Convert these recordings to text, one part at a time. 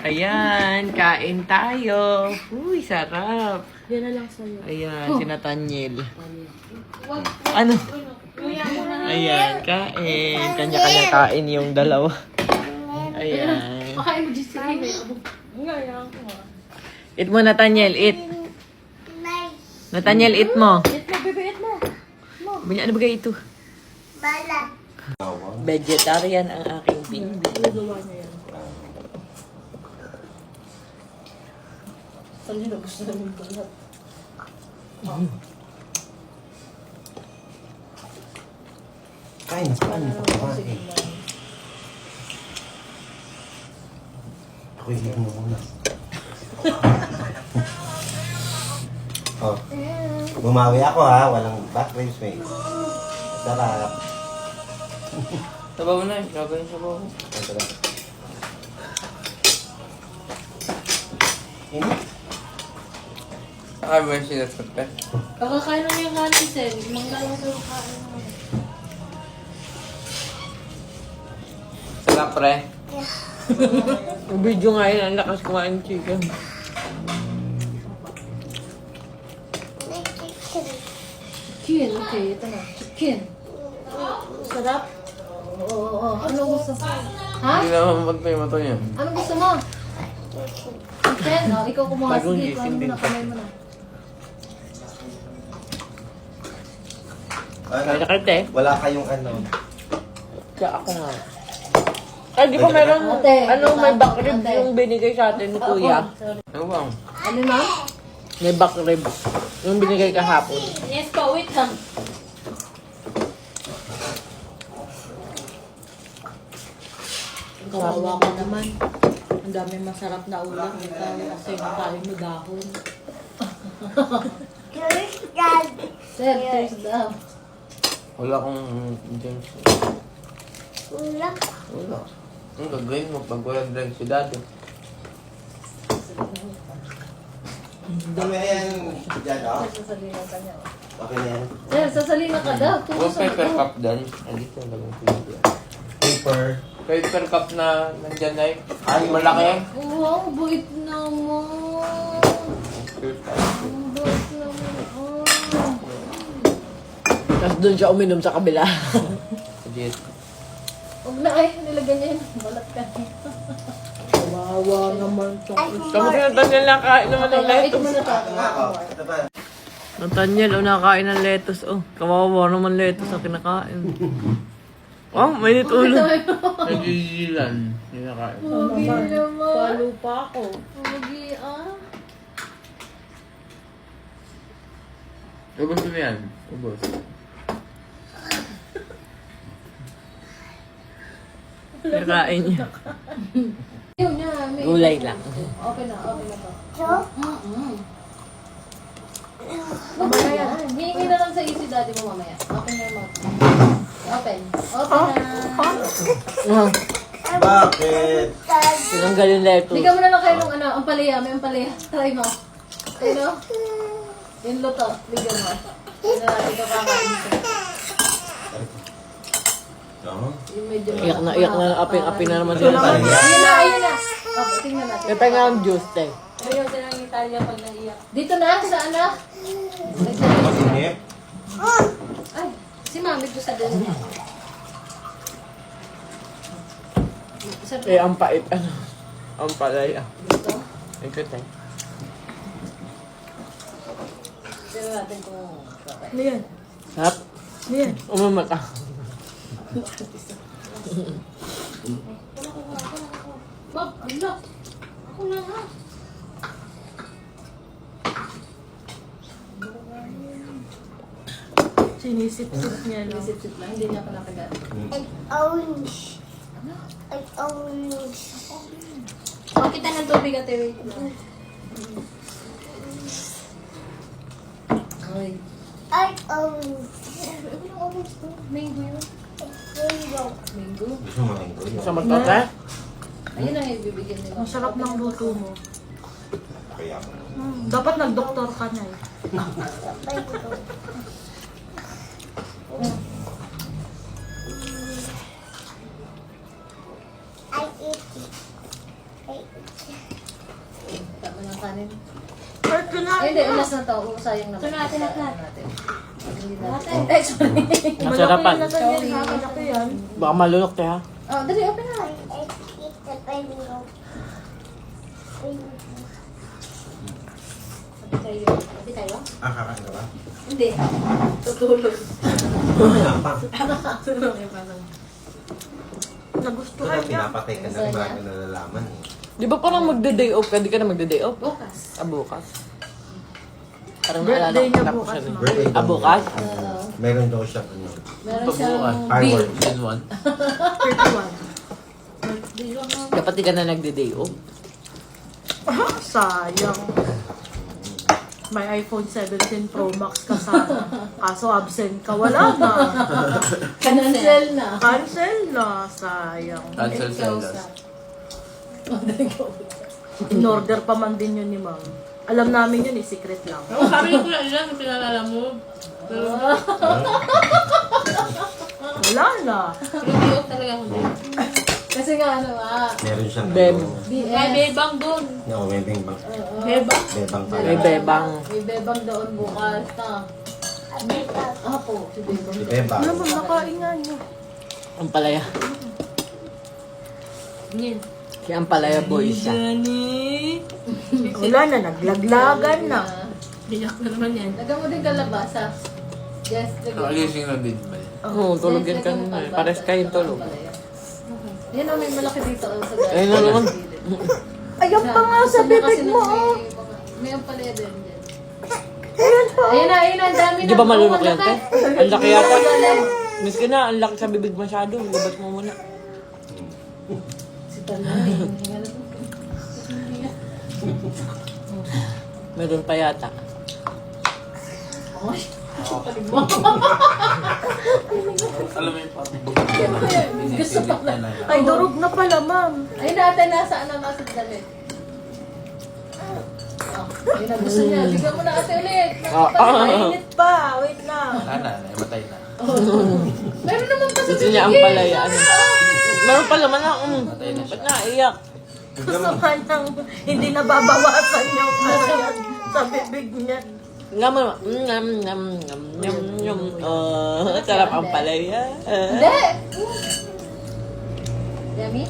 Ayan, kain tayo. Uy, sarap. Yan na lang sa'yo. Ayan, si Nathaniel. Wag. Ano? Kuya mo na. Ayan, kain. Kanya-kanya kain yung dalawa. Ayan. Pakain mo, Jessica. Ngayon ko. Eat mo, Nathaniel. Eat. Nathaniel, eat mo. Eat mo, bebe, eat mo. Banya, ano ba kayo ito? Vegetarian ang aking baby. Nagawa niya yan. Saan nila gusto namin balat? Kain na, kain na. Ako hindi mo muna. Oh. Bumawi ako ha, walang back ribs mate. Sarap. Sabaw na, gagawin sabaw. Sarap. Ini? Ay, ba siya sa Kakakain na yung kanis eh. Manggalang sa kain na. Sarap, pre. Video nga yun, ang lakas kumain chicken. Chicken, okay. Ito na. Chicken. Sarap? Oo. Ano gusto mo? Ha? Hindi naman pantay mo to yan. Ano gusto mo? Chicken? Oh, ikaw kumuha. Bagong Sige, gising kuhain mo din na. to. Kamay mo na. Kaya karte. Wala kayong ano. Kaya ako nga. Ay, di ba meron, Ate, ano, may back rib ate. yung binigay sa atin ni Kuya? Sorry. Ano ba? Ano na? May back rib. Yung binigay kahapon. Yes po, wait lang. Kawawa ka naman. Ang dami masarap na ulam. Ikaw kasi nakain mo dahon. Sir, cheers daw. Wala akong James. Wala. Ang gagawin mo pag wala drink si Daddy? Dami na yan dyan, oh. Sasalina ka niya. Okay na yan. Sir, sasalina ka daw. Huwag paper cup dyan. Andito na lang yung Paper. paper cup na nandyan na eh. Ay, malaki. Wow, bait naman. Ang bait naman. Oh. Tapos doon siya uminom sa kabila. Legit. Huwag na ay, nilagyan niya yun. Balat ka. Kawawa naman to. Kamu si Nathaniel nakain naman ng Ito lettuce. muna ka. Ito nga, oh. Ito ba? Nathaniel, nakain ng lettuce. Oh, kawawa naman lettuce ang kinakain. Oh, mainit ulo. Nagigilan. Hindi nakain. Huwag naman. Palo pa ako. Huwag Ubus mo yan. Ubus. Nakain niya. Yun na. may- Gulay lang. Okay na to. Mamaya yan. Hihingi na lang sa easy daddy mo mamaya. Open na yung mouth. Open. Open na. Bakit? Tinanggal yung lettuce. Bigyan mo na lang kayo ng ano, ampalaya. May ampalaya. Try mo. Ano? Yung luto. Bigyan mo. Hindi na natin kakakain ito. Oo. Yung medyo Iyak na, aping-aping na naman Ito sila. naman. Ayun na. Oh, tingnan natin. Ito nga ang juice, te. Ayun, sila ng Italia pag naiyak. Dito na, sa ano? Masinip. Ay, si Mami ko sa din. Eh, ang pait, ano? Ang palaya. Dito. Ito, te. Tingnan natin kung okay. Ano yan? Hap? Ano yan? Umamata. Bob, ano? Ako lang ha. Sinisip-sip niya, no? Sip-sip lang, hindi niya pa nakagat. Orange. Ay, orange. Oh, kita ng tubig ate, wait. Ay. Ay, orange. Mango yun. Rainbow. Mango? Gusto mo rin ko yun. Sa mata, te? Ayun ang ibibigyan nila. Ang sarap ng luto mo. Kaya ako. Dapat nag-doktor ka na eh. Rainbow. I eat it. I eat Tama ng kanin. Part ko na. Ay, hindi. Ulas na to. Sayang naman. Ito natin, lahat. Hindi natin. Ay, sorry. Masarapan. Malaki na ganyan. Malaki yan. Baka malunok tayo. Oh, dali. Open na. I eat the rainbow. Pati kayo. Pati kayo? Kakain ka ba? Hindi. Tutulog. Tutulog yung parang. Nagustuhan Ito na, niya. pinapatay ka na rin, marami nalalaman eh. Di ba parang magde-day off ka? Di ka na magde-day off? Bukas. Bukas. Parang Birthday naalala ko, niya tapos bukas, siya na. ma'am. Birthday daw Bukas? niya. Oo. Meron daw siyang ano. Meron siyang Fireworks. bill. 31. Dapat di ka na nagde-day off. Sayang. May iPhone 17 Pro Max ka sana. Kaso absent ka, wala na. Cancel na. Cancel na. Sayang. Cancel In-order pa man din yun ni ma'am. Alam namin yun eh, secret lang. Sabi ko lang ilan, pinalala mo. Wala na. Day off talaga ako. Kasi nga ano Meron siyang Beb. ano. BS. bebang doon. No, may bebang. Bebang? Bebang pala. May bebang. May bebang doon bukas na. Apo, si bebang. Si Bebang. Ano ma'am, nakain nga niyo. Ang palaya. Si ang palaya boy siya. Wala na, naglaglagan na. Biyak na naman yan. Lagyan mo din kalabasa. Yes, lagyan mo. Nakagising na din ba? Oo, tulog yan kanina. Pares kayong tulog. Yan o, may malaki dito oh, sa gilid. Ayun na naman. Ayun pa nga sa bibig mo, oh. May ang palaya din dyan. Ayun pa. Ayun na, ang dami na. Di ba malunok Oh, yan, te? laki. Ang laki yata. Miss ka na, ang laki sa bibig masyado. Labas mo muna. Si Tanay. Meron pa yata. Ay, palig mo. Alam mo yung patibog. Gusto pa na. Ay, durog na pala, ma'am. Ay, dati nasa ano nasa damit. Ayun na, gusto niya. Bigyan mo na kasi ulit. Mainit pa. Wait lang. Sana, namatay na. Meron naman pa sa Gusto niya ang bibig. palaya. Ano? Meron pa naman na. Ba't naiyak? Gusto nga niyang hindi nababawasan yung palaya sa bibig niya. Nga mo, ngam, ngam, ngam, ngam, ngam. Oh, sarap ang palaya. Hindi. Yummy?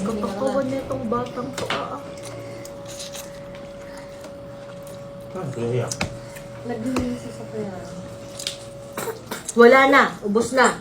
Kapakawan niya itong batang to. Kaya. Nagdinin sa sakyan. Wala na. Ubus na.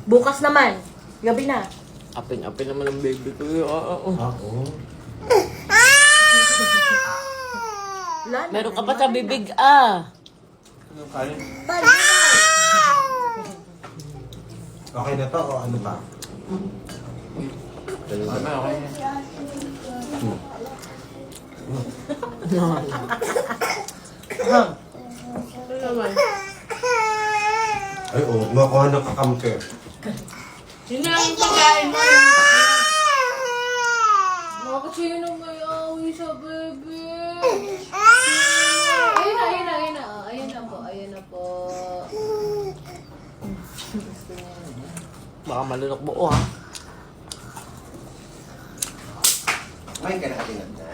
Bukas naman. Gabi na. Apin-apin naman ang baby ko. Oo. Ako. Wala na. Meron ka pa sa bibig, ah. Ano kanin? Okay na to o ano pa? Okay na, okay na. Ay, oh, makuha na kakamke. Sino lang yung pagkain mo? Bakit sino may awi sa bebe? Ayun na. Oh, ayun na po. Gusto niya yun. Baka malunok buo, ha? May ka nakatinag na.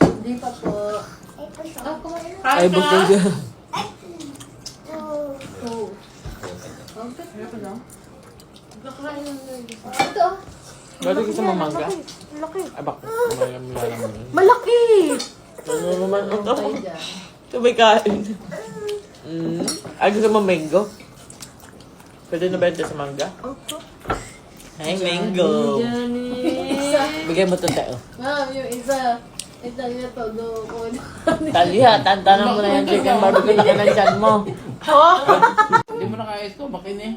Hindi pa po. Kumain na. Ay, bukod dyan. Oh. Ang pet pa lang. Kakain lang na yun. Ito. Balik ka sa mamangga. Malaki. Ay, bak. Kumayang mo. Malaki! Ano naman ito? Tayo dyan. Ito may kain. Ay, gusto mo mango? Pwede na benta sa mangga? Opo. Ay, mango. Isa. Bigay mo ito tayo. Ma'am, yung isa. Ito niya to. Doon. Taliha, tantanan mo na yung chicken barbecue na kanansyan mo. Hindi mo na kaya ito, makin eh.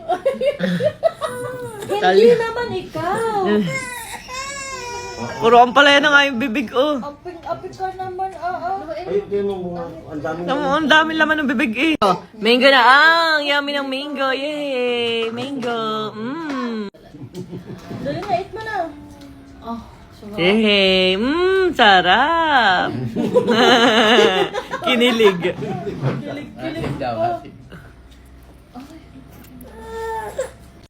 Hindi naman ikaw. Puro ang palaya na nga yung bibig, oh. Aping-aping ka naman, Ay, ito yung mga, ang dami Ang dami laman ng bibig, eh. Oh, mango na, yummy ng mango, yay! Mango, Dali na, eat mo na. Oh, sugar. Yay! Sarap! Kinilig. Asin daw, asin.